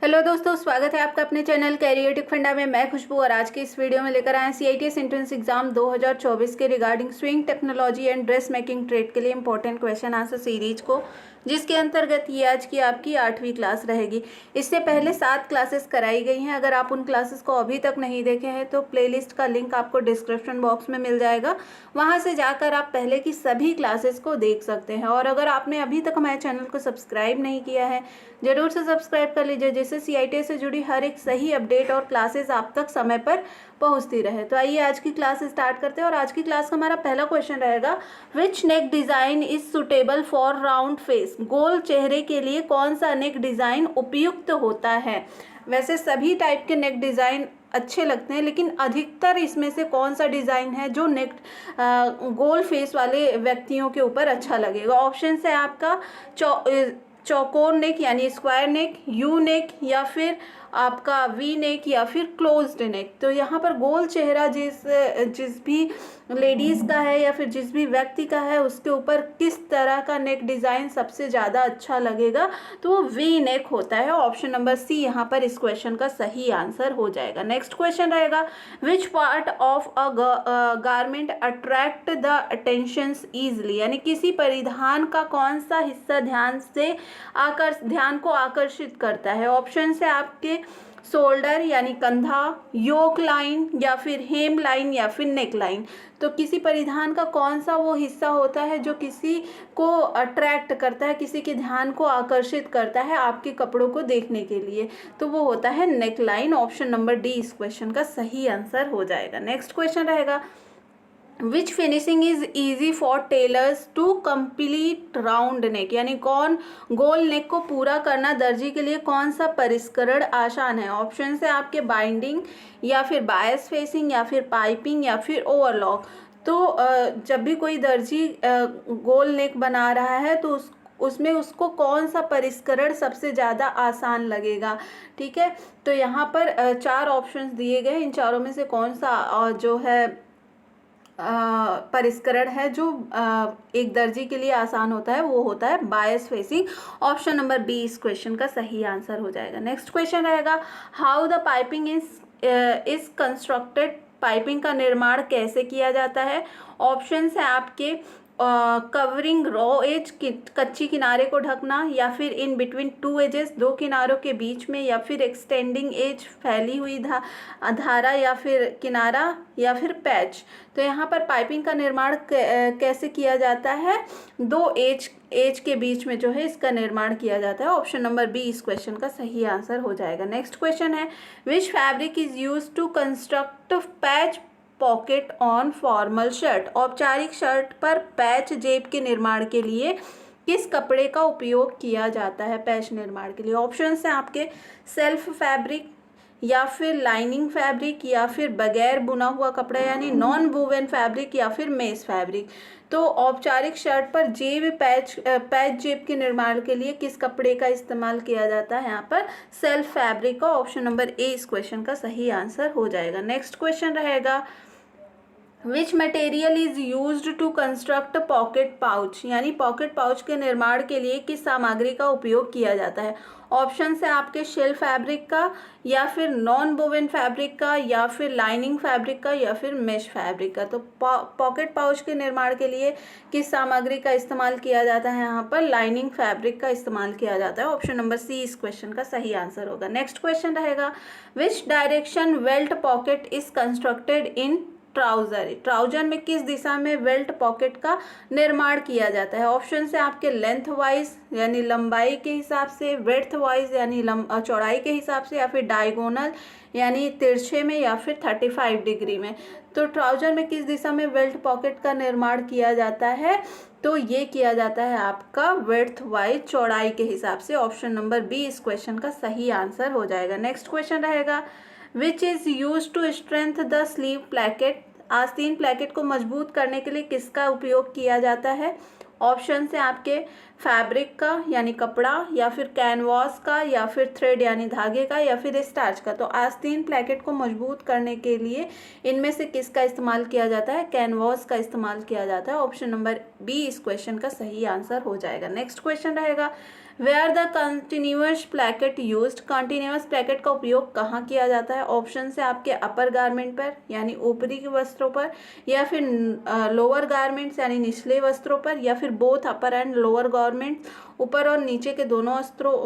Hello दोस्तों, स्वागत है आपका अपने चैनल कैरियटिक फंडा में। मैं खुशबू और आज के इस वीडियो में लेकर आए CITS एंट्रेंस एग्जाम 2024 के regarding swing technology and dress making trade के लिए इंपॉर्टेंट क्वेश्चन आंसर सीरीज को, जिसके अंतर्गत ये आज की आपकी 8वीं क्लास रहेगी। इससे पहले 7 क्लासेस कराई गई हैं। अगर आप उन क्लासेस को अभी तक नहीं देखे हैं तो प्लेलिस्ट का लिंक आपको डिस्क्रिप्शन बॉक्स में मिल जाएगा, वहाँ से जाकर आप पहले की सभी क्लासेस को देख सकते हैं। और अगर आपने अभी तक हमारे चैनल को सब्सक्राइब नहीं किया है, जरूर से सब्सक्राइब कर लीजिए, जिससे CITS से जुड़ी हर एक सही अपडेट और क्लासेस आप तक समय पर पहुंचती रहे। तो आइए आज की क्लास स्टार्ट करते हैं। और आज की क्लास का हमारा पहला क्वेश्चन रहेगा, which neck design is suitable for round face. गोल चेहरे के लिए कौन सा नेक डिजाइन उपयुक्त होता है। वैसे सभी टाइप के नेक डिजाइन अच्छे लगते हैं, लेकिन अधिकतर इसमें से कौन सा डिज़ाइन है जो नेक गोल फेस वाले व्यक्तियों के ऊपर अच्छा लगेगा। ऑप्शन है आपका चौकोर नेक यानी स्क्वायर नेक, यू नेक, या फिर आपका वी नेक, या फिर क्लोज्ड नेक। तो यहाँ पर गोल चेहरा जिस भी लेडीज़ का है या फिर जिस भी व्यक्ति का है, उसके ऊपर किस तरह का नेक डिज़ाइन सबसे ज़्यादा अच्छा लगेगा, तो वो वी नेक होता है। ऑप्शन नंबर सी यहाँ पर इस क्वेश्चन का सही आंसर हो जाएगा। नेक्स्ट क्वेश्चन रहेगा, which part of a garment attract the attentions easily. यानी किसी परिधान का कौन सा हिस्सा ध्यान को आकर्षित करता है। ऑप्शन है आपके शोल्डर यानी कंधा, योक लाइन, या फिर हेम लाइन, या फिर नेक लाइन। तो किसी परिधान का कौन सा वो हिस्सा होता है जो किसी को अट्रैक्ट करता है, किसी के ध्यान को आकर्षित करता है आपके कपड़ों को देखने के लिए, तो वो होता है neck line. Option number D इस क्वेश्चन का सही आंसर हो जाएगा। नेक्स्ट क्वेश्चन रहेगा, which finishing is easy for tailors to complete round neck. यानी कौन गोल नेक को पूरा करना दर्जी के लिए कौन सा परिष्करण आसान है। ऑप्शन है आपके बाइंडिंग, या फिर बायस फेसिंग, या फिर पाइपिंग, या फिर ओवरलॉक। तो जब भी कोई दर्जी गोल नेक बना रहा है तो उसमें उसको कौन सा परिष्करण सबसे ज़्यादा आसान लगेगा। ठीक है, तो यहाँ पर 4 ऑप्शंस दिए गए, इन चारों में से कौन सा जो है परिष्करण है जो एक दर्जी के लिए आसान होता है, वो होता है बायस फेसिंग। ऑप्शन नंबर बी इस क्वेश्चन का सही आंसर हो जाएगा। नेक्स्ट क्वेश्चन रहेगा, how the piping is constructed. Piping का निर्माण कैसे किया जाता है। ऑप्शन है आपके कवरिंग रॉ एज, कच्ची किनारे को ढकना, या फिर इन बिटवीन 2 एजेस, 2 किनारों के बीच में, या फिर एक्सटेंडिंग एज, फैली हुई धारा, या फिर किनारा, या फिर पैच। तो यहाँ पर पाइपिंग का निर्माण कैसे किया जाता है, 2 एज के बीच में जो है इसका निर्माण किया जाता है। ऑप्शन नंबर बी इस क्वेश्चन का सही आंसर हो जाएगा। नेक्स्ट क्वेश्चन है, which fabric is use to construct patch pocket on formal shirt. औपचारिक शर्ट पर पैच जेब के निर्माण के लिए किस कपड़े का उपयोग किया जाता है पैच निर्माण के लिए। ऑप्शंस हैं आपके सेल्फ फैब्रिक, या फिर लाइनिंग फैब्रिक, या फिर बगैर बुना हुआ कपड़ा यानी नॉन वूवन फैब्रिक, या फिर मेस फैब्रिक। तो औपचारिक शर्ट पर पैच जेब के निर्माण के लिए किस कपड़े का इस्तेमाल किया जाता है, यहाँ पर सेल्फ फैब्रिक का। ऑप्शन नंबर ए इस क्वेश्चन का सही आंसर हो जाएगा। नेक्स्ट क्वेश्चन रहेगा, which material is use to construct pocket pouch. यानी पॉकेट पाउच के निर्माण के लिए किस सामग्री का उपयोग किया जाता है। ऑप्शन है आपके शेल फैब्रिक का, या फिर नॉन वोवन फैब्रिक का, या फिर लाइनिंग फैब्रिक का, या फिर मेश फैब्रिक का। तो पॉकेट पाउच के निर्माण के लिए किस सामग्री का इस्तेमाल किया जाता है, यहाँ पर लाइनिंग फैब्रिक का इस्तेमाल किया जाता है। ऑप्शन नंबर सी इस क्वेश्चन का सही आंसर होगा। नेक्स्ट क्वेश्चन रहेगा, which direction belt pocket is constructed in trouser में किस दिशा में वेल्ट पॉकेट का निर्माण किया जाता है। ऑप्शन है आपके लेंथ वाइज यानी लंबाई के हिसाब से, ब्रेड्थ वाइज यानी चौड़ाई के हिसाब से, या फिर डायगोनल यानी तिरछे में, या फिर 35 डिग्री में। तो ट्राउजर में किस दिशा में वेल्ट पॉकेट का निर्माण किया जाता है, तो ये किया जाता है आपका ब्रेड्थ वाइज, चौड़ाई के हिसाब से। ऑप्शन नंबर बी इस क्वेश्चन का सही आंसर हो जाएगा। नेक्स्ट क्वेश्चन रहेगा, which is use to strength the sleeve placket. आस्तीन प्लैकेट को मजबूत करने के लिए किसका उपयोग किया जाता है। ऑप्शन है आपके फैब्रिक का यानी कपड़ा, या फिर कैनवास का, या फिर थ्रेड यानी धागे का, या फिर स्टार्च का। तो आस्तीन प्लैकेट को मजबूत करने के लिए इनमें से किसका इस्तेमाल किया जाता है, कैनवास का इस्तेमाल किया जाता है। ऑप्शन नंबर बी इस क्वेश्चन का सही आंसर हो जाएगा। नेक्स्ट क्वेश्चन रहेगा, where the continuous placket used, continuous placket का उपयोग कहाँ किया जाता है? ऑप्शन से आपके अपर गारमेंट पर यानी ऊपरी के वस्त्रों पर, या फिर लोअर गारमेंट्स यानी निचले वस्त्रों पर, या फिर both upper and lower garments ऊपर और नीचे के दोनों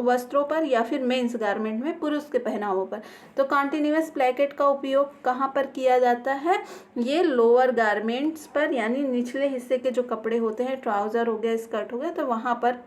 वस्त्रों पर, या फिर मेंस गारमेंट में पुरुष के पहनावों पर। तो कंटिन्यूअस प्लैकेट का उपयोग कहाँ पर किया जाता है? ये लोअर गारमेंट्स पर यानी निचले हिस्से के जो कपड़े होते हैं, ट्राउजर हो गया, स्कर्ट हो गया, तो वहाँ पर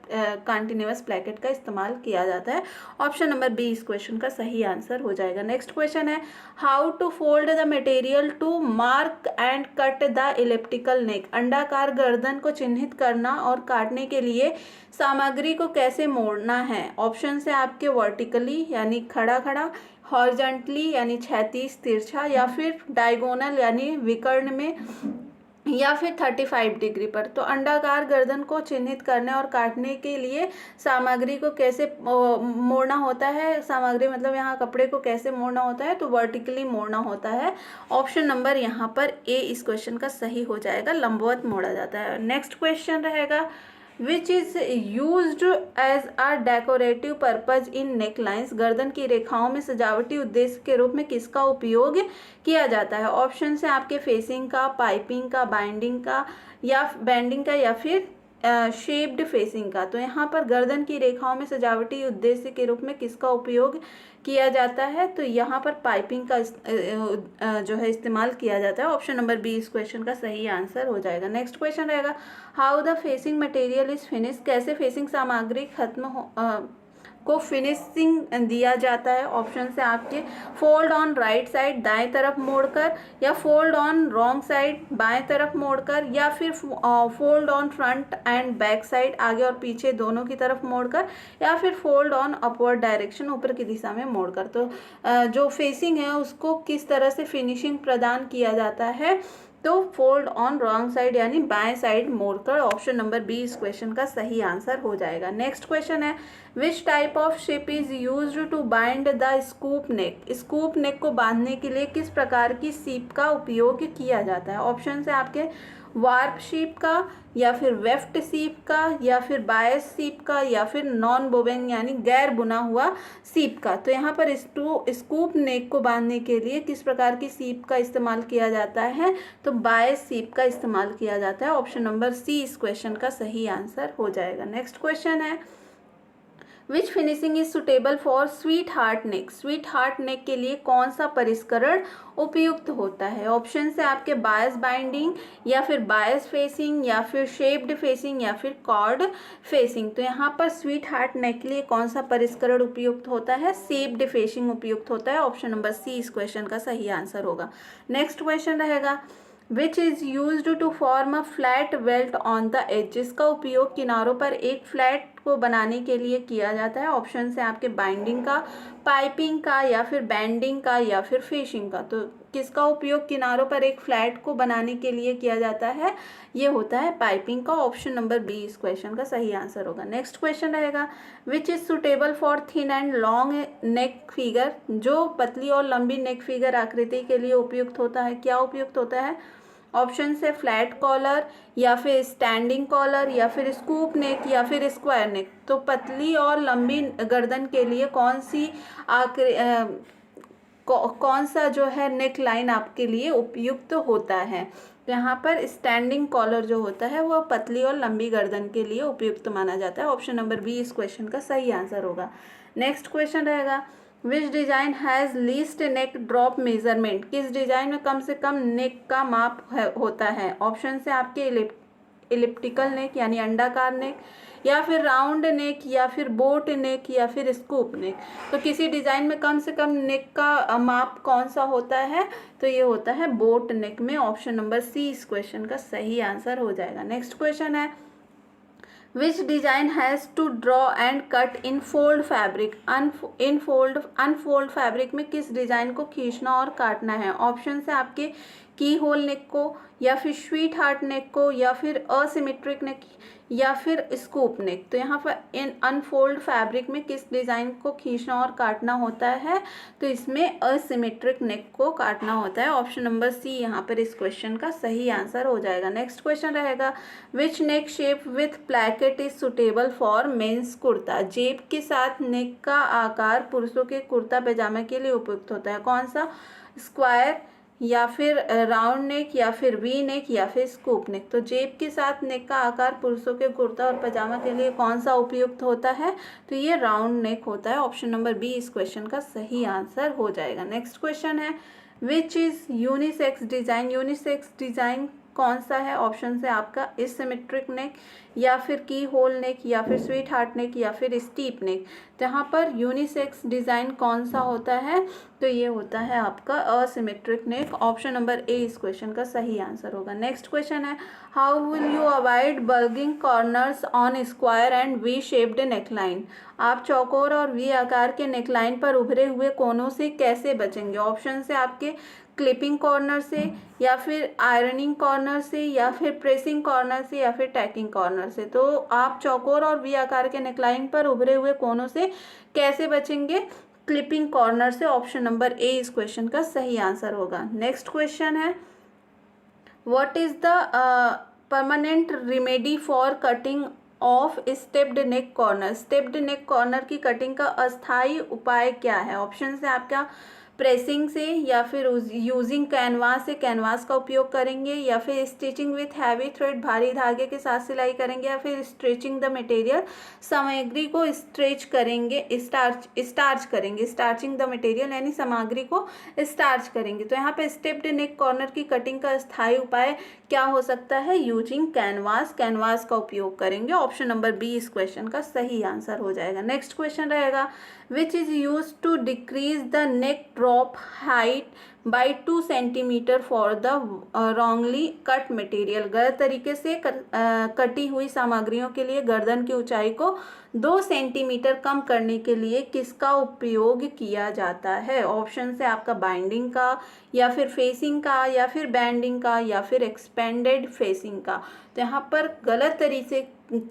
कंटिन्यूअस प्लैकेट का इस्तेमाल किया जाता है। ऑप्शन नंबर बी इस क्वेश्चन का सही आंसर हो जाएगा। नेक्स्ट क्वेश्चन है how to fold the material to mark and cut the elliptical neck, अंडाकार गर्दन को चिन्हित करना और काटने के लिए सामग्री को कैसे मोड़ना है? ऑप्शन से आपके वर्टिकली यानी खड़ा खड़ा, हॉरिजॉन्टली यानी क्षैतिज तिरछा, या फिर डायगोनल यानी विकर्ण में, या फिर 35 डिग्री पर। तो अंडाकार गर्दन को चिन्हित करने और काटने के लिए सामग्री को कैसे मोड़ना होता है? सामग्री मतलब यहाँ कपड़े को कैसे मोड़ना होता है? तो वर्टिकली मोड़ना होता है। ऑप्शन नंबर यहाँ पर ए इस क्वेश्चन का सही हो जाएगा, लंबवत मोड़ा जाता है। नेक्स्ट क्वेश्चन रहेगा which is used as a decorative purpose in neck lines, गर्दन की रेखाओं में सजावटी उद्देश्य के रूप में किसका उपयोग किया जाता है? ऑप्शन से आपके फेसिंग का, पाइपिंग का, बाइंडिंग का, या बैंडिंग का, या फिर शेप्ड फेसिंग का। तो यहाँ पर गर्दन की रेखाओं में सजावटी उद्देश्य के रूप में किसका उपयोग किया जाता है? तो यहाँ पर पाइपिंग का जो है इस्तेमाल किया जाता है। ऑप्शन नंबर बी इस क्वेश्चन का सही आंसर हो जाएगा। नेक्स्ट क्वेश्चन रहेगा how the facing material is finish, कैसे फेसिंग सामग्री को फिनिशिंग दिया जाता है? ऑप्शन से आपके फोल्ड ऑन राइट साइड दाएं तरफ मोड़कर, या फोल्ड ऑन रॉन्ग साइड बाएं तरफ मोड़कर, या फिर fold on front end back side आगे और पीछे दोनों की तरफ मोड़कर, या फिर फोल्ड ऑन अपवर्ड डायरेक्शन ऊपर की दिशा में मोड़कर। तो जो फेसिंग है उसको किस तरह से फिनिशिंग प्रदान किया जाता है? तो फोल्ड ऑन रॉन्ग साइड यानी बाएं साइड मोड़कर। ऑप्शन नंबर बी इस क्वेश्चन का सही आंसर हो जाएगा। नेक्स्ट क्वेश्चन है which type of ship is used to bind the scoop neck, scoop neck को बांधने के लिए किस प्रकार की सीप का उपयोग किया जाता है? ऑप्शन से आपके वार्प सीप का, या फिर वेफ्ट सीप का, या फिर बायस सीप का, या फिर नॉन बोवेन यानी गैर बुना हुआ सीप का। तो यहाँ पर स्कूप नेक को बांधने के लिए किस प्रकार की सीप का इस्तेमाल किया जाता है? तो बायस सीप का इस्तेमाल किया जाता है। ऑप्शन नंबर सी इस क्वेश्चन का सही आंसर हो जाएगा। नेक्स्ट क्वेश्चन है which finishing is suitable for sweetheart neck, sweetheart neck के लिए कौन सा परिष्करण उपयुक्त होता है? ऑप्शन से आपके बायस बाइंडिंग, या फिर बायस फेसिंग, या फिर शेप्ड फेसिंग, या फिर कॉर्ड फेसिंग। तो यहाँ पर स्वीट हार्ट नेक के लिए कौन सा परिष्करण उपयुक्त होता है? शेप्ड फेसिंग उपयुक्त होता है। ऑप्शन नंबर सी इस क्वेश्चन का सही आंसर होगा। नेक्स्ट क्वेश्चन रहेगा which is used to form a flat welt on the edge, जिसका उपयोग किनारों पर एक फ्लैट को बनाने के लिए किया जाता है? ऑप्शन से आपके बाइंडिंग का, पाइपिंग का, या फिर बैंडिंग का, या फिर फिशिंग का। तो किसका उपयोग किनारों पर एक फ्लैट को बनाने के लिए किया जाता है? ये होता है पाइपिंग का। ऑप्शन नंबर बी इस क्वेश्चन का सही आंसर होगा। नेक्स्ट क्वेश्चन रहेगा which is suitable for thin and long neck figure, जो पतली और लंबी नेक फिगर आकृति के लिए उपयुक्त होता है? क्या उपयुक्त होता है? ऑप्शन से फ्लैट कॉलर, या फिर स्टैंडिंग कॉलर, या फिर स्कूप नेक, या फिर स्क्वायर नेक। तो पतली और लंबी गर्दन के लिए कौन सा जो है नेक लाइन आपके लिए उपयुक्त होता है? तो यहाँ पर स्टैंडिंग कॉलर जो होता है वो पतली और लंबी गर्दन के लिए उपयुक्त माना जाता है। ऑप्शन नंबर बी इस क्वेश्चन का सही आंसर होगा। नेक्स्ट क्वेश्चन रहेगा which design has least neck drop measurement, किस डिजाइन में कम से कम नेक का माप होता है? ऑप्शन से आपके इलिप्टिकल नेक यानी अंडाकार नेक, या फिर राउंड नेक, या फिर बोट नेक, या फिर स्कूप नेक। तो किसी डिजाइन में कम से कम नेक का माप कौन सा होता है? तो ये होता है बोट नेक में। ऑप्शन नंबर सी इस क्वेश्चन का सही आंसर हो जाएगा। नेक्स्ट क्वेश्चन है which design has to draw and cut in fold fabric, unfold fabric में किस डिजाइन को खींचना और काटना है? ऑप्शन से आपके की होल नेक को, या फिर स्वीट हार्ट नेक को, या फिर असिमेट्रिक नेक, या फिर स्कूप नेक। तो यहाँ पर इन अनफोल्ड फैब्रिक में किस डिज़ाइन को खींचना और काटना होता है, तो इसमें असिमेट्रिक नेक को काटना होता है। ऑप्शन नंबर सी यहाँ पर इस क्वेश्चन का सही आंसर हो जाएगा। नेक्स्ट क्वेश्चन रहेगा, which neck shape with placket is suitable for men's kurta. जेब के साथ नेक का आकार पुरुषों के कुर्ता पैजामे के लिए उपयुक्त होता है। कौन सा? स्क्वायर, या फिर राउंड नेक, या फिर वी नेक, या फिर स्कूप नेक। तो जेब के साथ नेक का आकार पुरुषों के कुर्ता और पजामा के लिए कौन सा उपयुक्त होता है, तो ये राउंड नेक होता है। ऑप्शन नंबर बी इस क्वेश्चन का सही आंसर हो जाएगा। नेक्स्ट क्वेश्चन है, which is unisex design. Unisex design कौन सा है? ऑप्शन से आपका एसिमेट्रिक नेक, या फिर की होल नेक, या फिर स्वीट हार्ट नेक, या फिर स्टीप नेक। जहाँ पर यूनिसेक्स डिज़ाइन कौन सा होता है, तो ये होता है आपका asymmetric neck. Option number A इस क्वेश्चन का सही आंसर होगा। नेक्स्ट क्वेश्चन है, how will you avoid bulging corners on square and V shaped neckline. आप चौकोर और वी आकार के नेकलाइन पर उभरे हुए कोनों से कैसे बचेंगे? ऑप्शन से आपके क्लिपिंग कॉर्नर से, या फिर आयरनिंग कॉर्नर से, या फिर प्रेसिंग कॉर्नर से, या फिर टैकिंग कॉर्नर से। तो आप चौकोर और वी आकार के नेकलाइन पर उभरे हुए कोनों से कैसे बचेंगे? क्लिपिंग कॉर्नर से। ऑप्शन नंबर ए इस क्वेश्चन का सही आंसर होगा। नेक्स्ट क्वेश्चन है, what is the permanent remedy for cutting of stepped neck corner. Stepped neck corner की कटिंग का अस्थायी उपाय क्या है? ऑप्शन से आपका प्रेसिंग से, या फिर यूजिंग कैनवास से कैनवास का उपयोग करेंगे, या फिर स्टिचिंग विथ हैवी थ्रेड भारी धागे के साथ सिलाई करेंगे, या फिर स्ट्रेचिंग द मटेरियल सामग्री को स्ट्रेच करेंगे, स्टार्च करेंगे। स्टार्चिंग द मटेरियल यानी सामग्री को स्टार्च करेंगे। तो यहाँ पे स्टेप्ड नेक कॉर्नर की कटिंग का स्थायी उपाय क्या हो सकता है? यूजिंग कैनवास, कैनवास का उपयोग करेंगे। ऑप्शन नंबर बी इस क्वेश्चन का सही आंसर हो जाएगा। नेक्स्ट क्वेश्चन रहेगा, which is use to decrease the neck drop height by 2 centimetre for the wrongly cut material. गलत तरीके से कटी हुई सामग्रियों के लिए गर्दन की ऊंचाई को 2 सेंटीमीटर कम करने के लिए किसका उपयोग किया जाता है? ऑप्शन से आपका बाइंडिंग का, या फिर फेसिंग का, या फिर बैंडिंग का, या फिर एक्सपेंडेड फेसिंग का। तो यहाँ पर गलत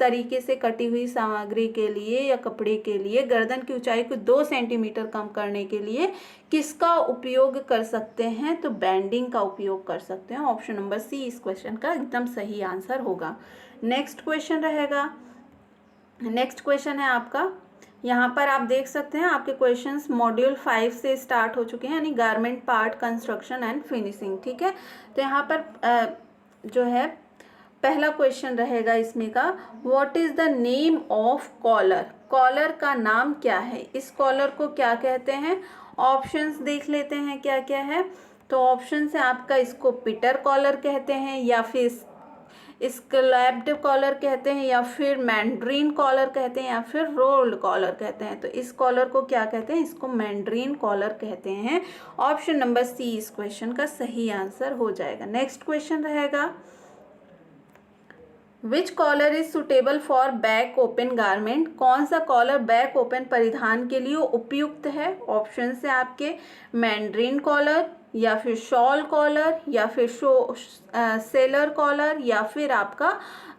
तरीके से कटी हुई सामग्री के लिए या कपड़े के लिए गर्दन की ऊंचाई को 2 सेंटीमीटर कम करने के लिए किसका उपयोग कर सकते हैं? तो बैंडिंग का उपयोग कर सकते हैं। ऑप्शन नंबर सी इस क्वेश्चन का एकदम सही आंसर होगा। नेक्स्ट क्वेश्चन रहेगा, नेक्स्ट क्वेश्चन है आपका, यहाँ पर आप देख सकते हैं आपके क्वेश्चंस मॉड्यूल 5 से स्टार्ट हो चुके हैं, यानी garment part construction and finishing. ठीक है, तो यहाँ पर जो है पहला क्वेश्चन रहेगा इसमें का, what is the name of collar. Collar का नाम क्या है? इस कॉलर को क्या कहते हैं? ऑप्शंस देख लेते हैं क्या क्या है। तो ऑप्शन से आपका इसको पिटर कॉलर कहते हैं, या फिर स्कैल्प्ड कॉलर कहते हैं, या फिर मैंड्रीन कॉलर कहते हैं, या फिर रोल्ड कॉलर कहते हैं। तो इस कॉलर को क्या कहते हैं? इसको मैंड्रीन कॉलर कहते हैं। ऑप्शन नंबर सी इस क्वेश्चन का सही आंसर हो जाएगा। नेक्स्ट क्वेश्चन रहेगा, which collar is suitable for back open garment. कौन सा कॉलर बैक ओपन परिधान के लिए उपयुक्त है? ऑप्शन से आपके मैंड्रीन कॉलर, या फिर शॉल कॉलर, या फिर सेलर कॉलर, या फिर आपका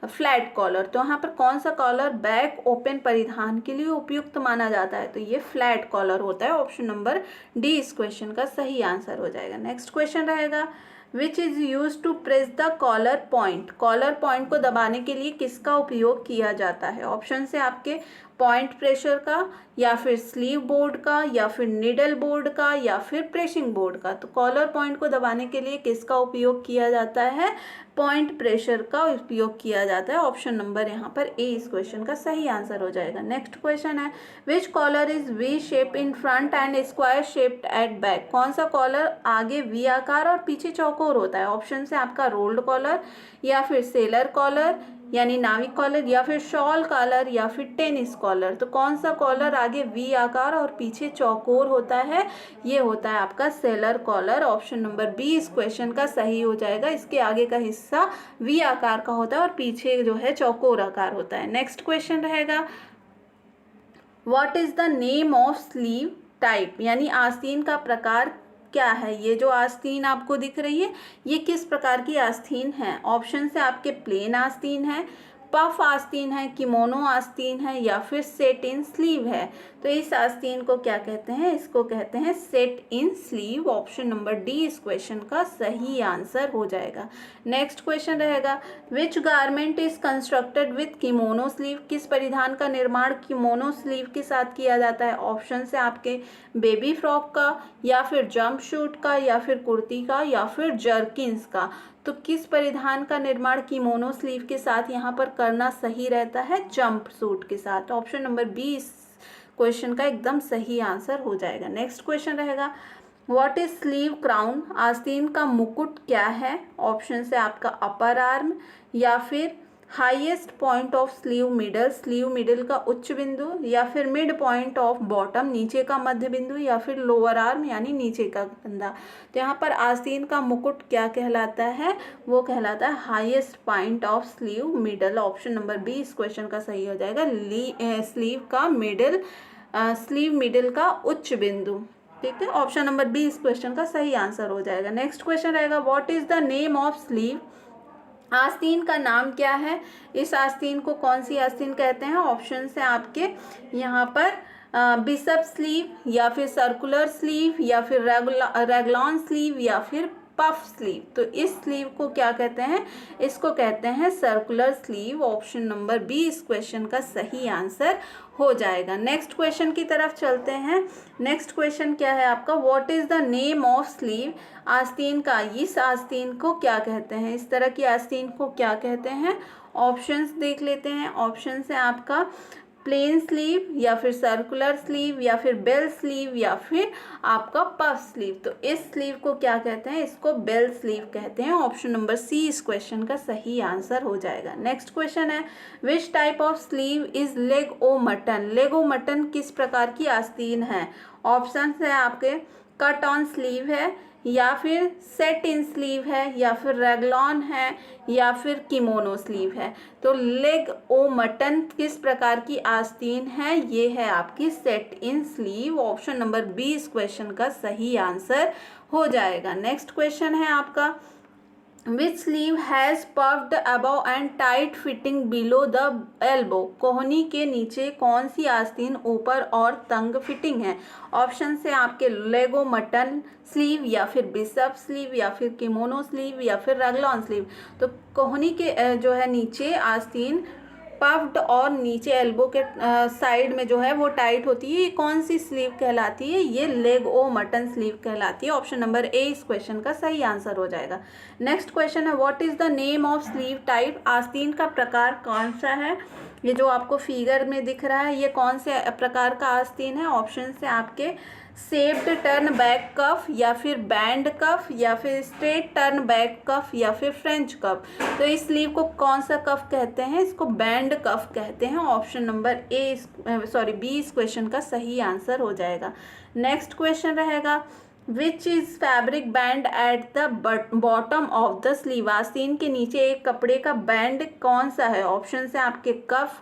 फ्लैट कॉलर। तो यहाँ पर कौन सा कॉलर बैक ओपन परिधान के लिए उपयुक्त माना जाता है? तो ये फ्लैट कॉलर होता है। ऑप्शन नंबर डी इस क्वेश्चन का सही आंसर हो जाएगा। नेक्स्ट क्वेश्चन रहेगा, which is use to press the collar point. Collar point को दबाने के लिए किसका उपयोग किया जाता है? ऑप्शन से आपके पॉइंट प्रेशर का, या फिर स्लीव बोर्ड का, या फिर निडल बोर्ड का, या फिर प्रेसिंग बोर्ड का। तो कॉलर पॉइंट को दबाने के लिए किसका उपयोग किया जाता है? पॉइंट प्रेशर का उपयोग किया जाता है। ऑप्शन नंबर यहाँ पर ए इस क्वेश्चन का सही आंसर हो जाएगा। नेक्स्ट क्वेश्चन है, which collar is V shape in front and square shaped at back. कौन सा कॉलर आगे वी आकार और पीछे चौकोर होता है? ऑप्शन से आपका रोल्ड कॉलर, या फिर सेलर कॉलर, यानी नाविक कॉलर, या फिर शॉल कॉलर, या फिर टेनिस कॉलर। तो कौन सा कॉलर आगे वी आकार और पीछे चौकोर होता है? ये होता है आपका sailor collar. Option number B इस क्वेश्चन का सही हो जाएगा। इसके आगे का हिस्सा वी आकार का होता है और पीछे जो है चौकोर आकार होता है। नेक्स्ट क्वेश्चन रहेगा, what is the name of sleeve type, यानी आस्तीन का प्रकार क्या है? ये जो आस्तीन आपको दिख रही है ये किस प्रकार की आस्तीन है? ऑप्शन से आपके प्लेन आस्तीन है, पफ आस्तीन है, किमोनो आस्तीन है या फिर सेट इन स्लीव है। तो इस आस्तीन को क्या कहते हैं? इसको कहते हैं set in sleeve. Option number D इस क्वेश्चन का सही आंसर हो जाएगा। नेक्स्ट क्वेश्चन रहेगा, which garment is constructed with kimono sleeve? किस परिधान का निर्माण किमोनो स्लीव के साथ किया जाता है? ऑप्शन से आपके बेबी फ्रॉक का या फिर जंप शूट का या फिर कुर्ती का या फिर जर्किन्स का। तो किस परिधान का निर्माण किमोनो स्लीव के साथ यहाँ पर करना सही रहता है? जंप सूट के साथ। ऑप्शन नंबर बी इस क्वेश्चन का एकदम सही आंसर हो जाएगा। नेक्स्ट क्वेश्चन रहेगा, व्हाट इज स्लीव क्राउन? आस्तीन का मुकुट क्या है? ऑप्शन से आपका अपर आर्म या फिर highest point of sleeve middle का उच्च बिंदु या फिर मिड पॉइंट ऑफ बॉटम, नीचे का मध्य बिंदु या फिर लोअर आर्म यानी नीचे का कंधा। तो यहाँ पर आस्तीन का मुकुट क्या कहलाता है? वो कहलाता है highest point of sleeve middle. Option number B इस क्वेश्चन का सही हो जाएगा। स्लीव मिडिल का उच्च बिंदु। ठीक है, ऑप्शन नंबर बी इस क्वेश्चन का सही आंसर हो जाएगा। नेक्स्ट क्वेश्चन रहेगा, what is the name of sleeve? आस्तीन का नाम क्या है? इस आस्तीन को कौन सी आस्तीन कहते हैं? ऑप्शन से आपके यहाँ पर बिशप स्लीव या फिर सर्कुलर स्लीव या फिर रेगलॉन स्लीव या फिर पफ स्लीव। तो इस स्लीव को क्या कहते हैं? इसको कहते हैं circular sleeve. Option number B इस क्वेश्चन का सही आंसर हो जाएगा। नेक्स्ट क्वेश्चन की तरफ चलते हैं। नेक्स्ट क्वेश्चन क्या है आपका, what is the name of sleeve? आस्तीन का, इस आस्तीन को क्या कहते हैं? इस तरह की आस्तीन को क्या कहते हैं? ऑप्शंस देख लेते हैं। ऑप्शन से आपका प्लेन स्लीव या फिर सर्कुलर स्लीव या फिर बेल स्लीव या फिर आपका पफ स्लीव। तो इस स्लीव को क्या कहते हैं? इसको बेल स्लीव कहते हैं। ऑप्शन नंबर सी इस क्वेश्चन का सही आंसर हो जाएगा। नेक्स्ट क्वेश्चन है, which type of sleeve is leg o mutton? Leg o mutton किस प्रकार की आस्तीन है? ऑप्शन है आपके कट ऑन स्लीव है या फिर सेट इन स्लीव है या फिर रेगलॉन है या फिर किमोनो स्लीव है। तो लेग ओ मटन किस प्रकार की आस्तीन है? ये है आपकी set in sleeve. Option number B इस क्वेश्चन का सही आंसर हो जाएगा। नेक्स्ट क्वेश्चन है आपका, which sleeve has puffed above and tight fitting below the elbow? कोहनी के नीचे कौन सी आस्तीन ऊपर और तंग फिटिंग है? ऑप्शन से आपके लेगो मटन स्लीव या फिर बिशप स्लीव या फिर किमोनो स्लीव या फिर रेगलॉन स्लीव। तो कोहनी के जो है नीचे आस्तीन पफ्ड और नीचे एल्बो के साइड में जो है वो टाइट होती है, ये कौन सी स्लीव कहलाती है? ये लेग ओ मटन स्लीव कहलाती है। ऑप्शन नंबर ए इस क्वेश्चन का सही आंसर हो जाएगा। नेक्स्ट क्वेश्चन है, what is the name of sleeve type? आस्तीन का प्रकार कौन सा है? ये जो आपको फिगर में दिख रहा है ये कौन से प्रकार का आस्तीन है? ऑप्शन से आपके शेप्ड टर्न बैक कफ या फिर बैंड कफ या फिर स्ट्रेट टर्न बैक कफ या फिर फ्रेंच कफ। तो इस स्लीव को कौन सा कफ कहते हैं? इसको बैंड कफ कहते हैं। ऑप्शन नंबर बी इस क्वेश्चन का सही आंसर हो जाएगा। नेक्स्ट क्वेश्चन रहेगा, which is fabric band at the bottom of the sleeve? आस्तीन के नीचे एक कपड़े का बैंड कौन सा है? ऑप्शन से आपके कफ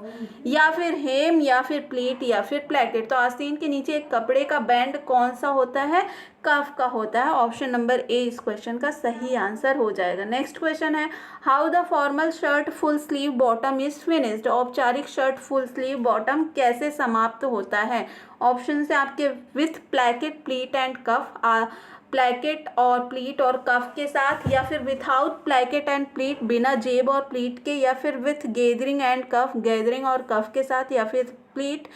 या फिर हेम या फिर प्लीट या फिर प्लेकेट। तो आस्तीन के नीचे एक कपड़े का बैंड कौन सा होता है? कफ का होता है। ऑप्शन नंबर ए इस क्वेश्चन का सही आंसर हो जाएगा। नेक्स्ट क्वेश्चन है, how the formal shirt full sleeve bottom is finished? औपचारिक शर्ट फुल स्लीव बॉटम कैसे समाप्त होता है? ऑप्शन से आपके with placket pleat and cuff, placket और प्लीट और कफ के साथ या फिर विथआउट प्लेकेट एंड प्लीट, बिना जेब और प्लीट के, या फिर with gathering and cuff, gathering और कफ के साथ, या फिर प्लीट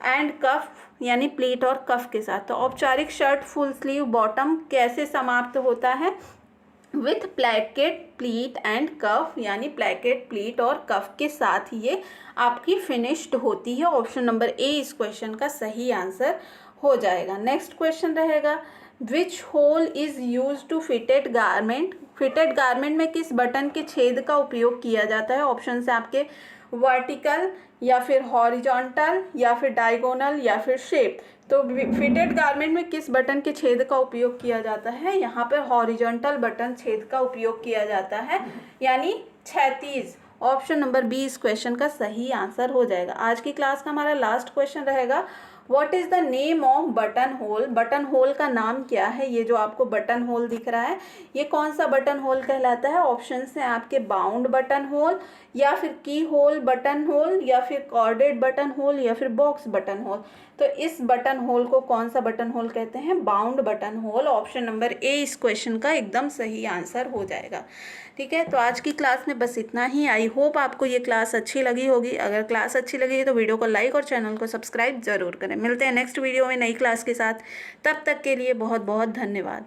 एंड कफ यानी प्लीट और कफ के साथ। तो औपचारिक शर्ट फुल स्लीव बॉटम कैसे समाप्त होता है? विथ प्लेकेट प्लीट एंड कफ यानी प्लेकेट प्लीट और कफ के साथ ये आपकी फिनिश्ड होती है। ऑप्शन नंबर ए इस क्वेश्चन का सही आंसर हो जाएगा। नेक्स्ट क्वेश्चन रहेगा, which hole is use to fitted garment? Fitted garment में किस बटन के छेद का उपयोग किया जाता है? ऑप्शन से आपके वर्टिकल या फिर हॉरिजॉन्टल या फिर डायगोनल या फिर शेप। तो फिटेड गारमेंट में किस बटन के छेद का उपयोग किया जाता है? यहाँ पर हॉरिजॉन्टल बटन छेद का उपयोग किया जाता है यानी क्षैतिज। ऑप्शन नंबर बी इस क्वेश्चन का सही आंसर हो जाएगा। आज की क्लास का हमारा लास्ट क्वेश्चन रहेगा, what is the name off button whole, button whole का नाम क्या है? ये जो आपको बटन होल दिख रहा है ये कौन सा बटन होल कहलाता है? ऑप्शंस हैं आपके बाउंड बटन होल, या फिर की होल बटन होल, या फिर कॉर्डेड बटन होल, या फिर बॉक्स बटन होल। तो इस बटन होल को कौन सा बटन होल कहते हैं? Bound button whole. Option number A इस क्वेश्चन का एकदम सही आंसर हो जाएगा। ठीक है, तो आज की क्लास में बस इतना ही। आई होप आपको ये क्लास अच्छी लगी होगी। अगर क्लास अच्छी लगी तो वीडियो को लाइक और चैनल को सब्सक्राइब जरूर करें। मिलते हैं नेक्स्ट वीडियो में नई क्लास के साथ। तब तक के लिए बहुत बहुत धन्यवाद।